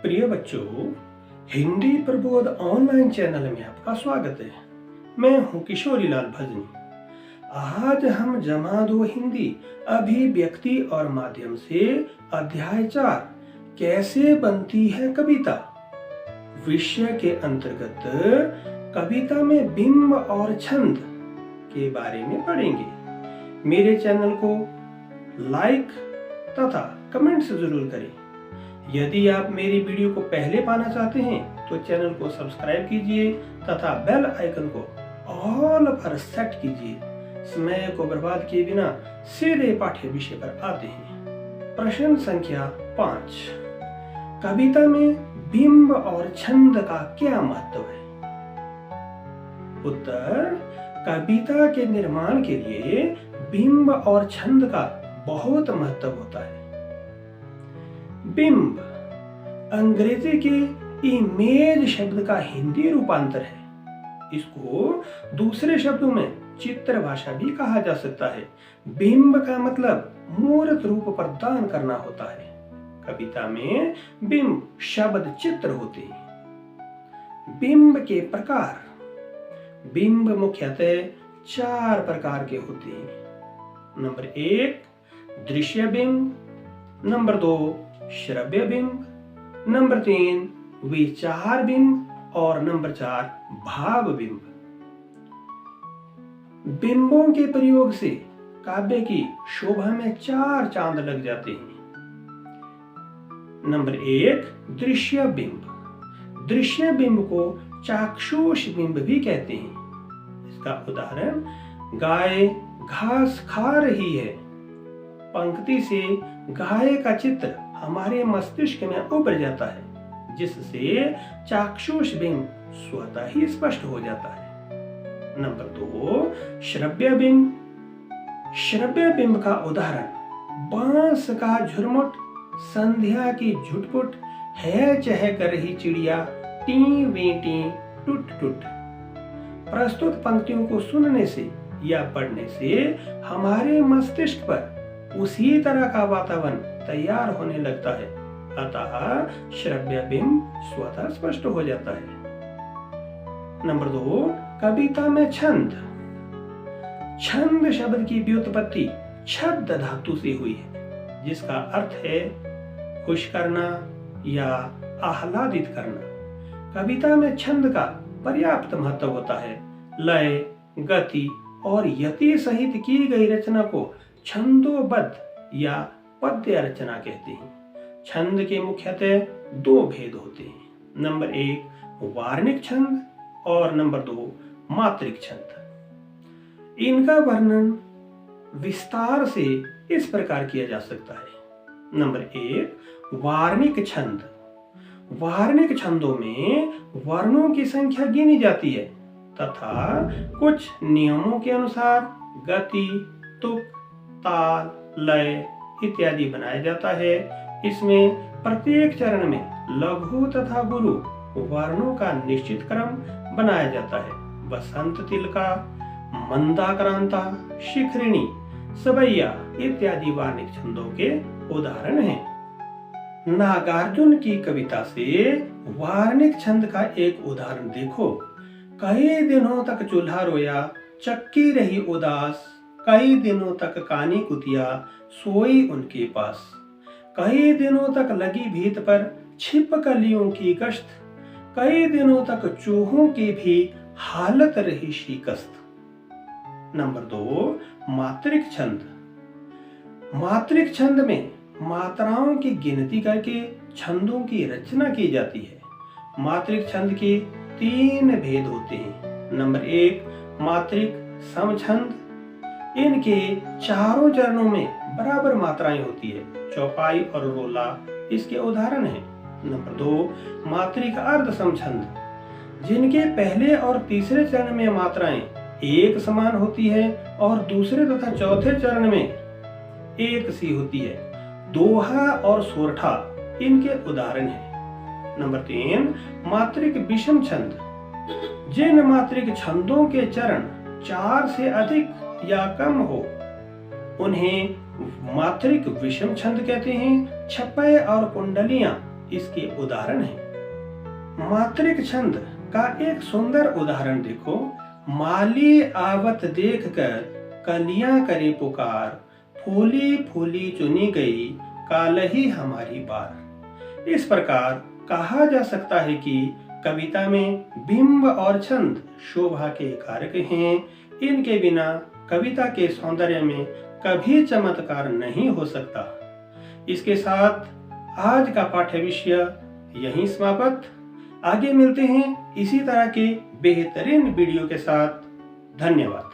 प्रिय बच्चों, Hindi Prabodh online channel में आपका स्वागत है। मैं हूं किशोरीलाल भजनी। आज हम जमा दो हिंदी अभिव्यक्ति और माध्यम से अध्याय 4 कैसे बनती है कविता विषय के अंतर्गत कविता में बिंब और छंद के बारे में पढ़ेंगे। मेरे चैनल को लाइक तथा कमेंट्स जरूर करें। यदि आप मेरी वीडियो को पहले पाना चाहते हैं तो चैनल को सब्सक्राइब कीजिए तथा बेल आइकन को ऑल पर सेट कीजिए। समय को बर्बाद किए बिना सीधे पाठ्य विषय पर आते हैं। प्रश्न संख्या 5। कविता में बिंब और छंद का क्या महत्व है? उत्तर: कविता के निर्माण के लिए बिंब और छंद का बहुत महत्व होता है। बिंब अंग्रेजी के इमेज शब्द का हिंदी रूपांतर है। इसको दूसरे शब्दों में चित्र भाषा भी कहा जा सकता है। बिंब का मतलब मूर्त रूप प्रदान करना होता है। कविता में बिंब शब्द चित्र होते हैं। बिंब के प्रकार: बिंब मुख्यतः 4 प्रकार के होते हैं। नंबर 1 दृश्य बिंब, नंबर 2 श्रव्य बिंब, नंबर 3 विचार बिंब और नंबर 4 भाव बिंब। बिंबों के प्रयोग से काव्य की शोभा में 4 चांद लग जाते हैं। नंबर 1 दृश्य बिंब। दृश्य बिंब को चाक्षुष बिंब भी कहते हैं। इसका उदाहरण: गाय घास खा रही है। पंक्ति से गाय का चित्र हमारे मस्तिष्क में उभर जाता है, जिससे चाक्षुष बिंब स्वतः ही स्पष्ट हो जाता है। नंबर 2 श्रव्य बिंब। श्रव्य बिंब का उदाहरण: बांस का झुरमुट, संध्या की झुटपुट, है चहक रही चिड़िया, टी वी टी टुट टुट। प्रस्तुत पंक्तियों को सुनने से या पढ़ने से हमारे मस्तिष्क पर उसी तरह का वातावरण तैयार होने लगता है, अतः श्रव्य बिंब स्वतः स्पष्ट हो जाता है। नंबर 2 कविता में छंद। छंद शब्द की व्युत्पत्ति छद्द धातु से हुई है, जिसका अर्थ है खुश करना या आह्लादित करना। कविता में छंद का पर्याप्त महत्व होता है। लय, गति और यति सहित की गई रचना को छंदोबद्ध या पद्य रचना कहते हैं। छंद के मुख्यतः 2 भेद होते हैं। नंबर 1 वार्णिक छंद और नंबर 2 मात्रिक छंद। इनका वर्णन विस्तार से इस प्रकार किया जा सकता है। नंबर 1 वार्णिक छंद। वार्णिक छंदों में वर्णों की संख्या गिनी जाती है तथा कुछ नियमों के अनुसार गति, तुक, ताल, लय इत्यादि बनाया जाता है। इसमें प्रत्येक चरण में लघु तथा गुरु वर्णों का निश्चित क्रम बनाया जाता है। बसंत तिलका, मंदाक्रांता, शिखरिणी, सबैया इत्यादि वार्णिक छंदों के उदाहरण हैं। नागार्जुन की कविता से वार्णिक छंद का एक उदाहरण देखो। कई दिनों तक चूल्हा रोया, चक्की रही उदास, कई दिनों तक कानी कुतिया सोई उनके पास। कई दिनों तक लगी भीत पर छिपकलियों की गश्त, कई दिनों तक चूहों की भी हालत रही शिकस्त। नंबर 2 मात्रिक छंद। मात्रिक छंद में मात्राओं की गिनती करके छंदों की रचना की जाती है। मात्रिक छंद के 3 भेद होते हैं। नंबर 1 मात्रिक समछंद। इनके चारों चरणों में बराबर मात्राएं होती है। चौपाई और रोला इसके उदाहरण हैं। नंबर 2 मात्रिक अर्ध समछंद, जिनके पहले और तीसरे चरण में मात्राएं एक समान होती है और दूसरे तथा चौथे चरण में एक सी होती है। दोहा और सोरठा इनके उदाहरण हैं। नंबर 3 मात्रिक विषम छंद। जिन मात्रिक छंदों के चरण 4 से अधिक या कम हो उन्हें मात्रिक विषम छंद कहते हैं। छपय और कुंडलियां इसके उदाहरण हैं। मातृक छंद का एक सुंदर उदाहरण देखो। माली आवत देख कर कलियां करे पुकार, फूली फूली चुनी गई कालही हमारी बार। इस प्रकार कहा जा सकता है कि कविता में बिंब और छंद शोभा के कारक हैं। इनके बिना कविता के सौंदर्य में कभी चमत्कार नहीं हो सकता। इसके साथ आज का पाठ्य विषय यहीं समाप्त। आगे मिलते हैं इसी तरह के बेहतरीन वीडियो के साथ। धन्यवाद।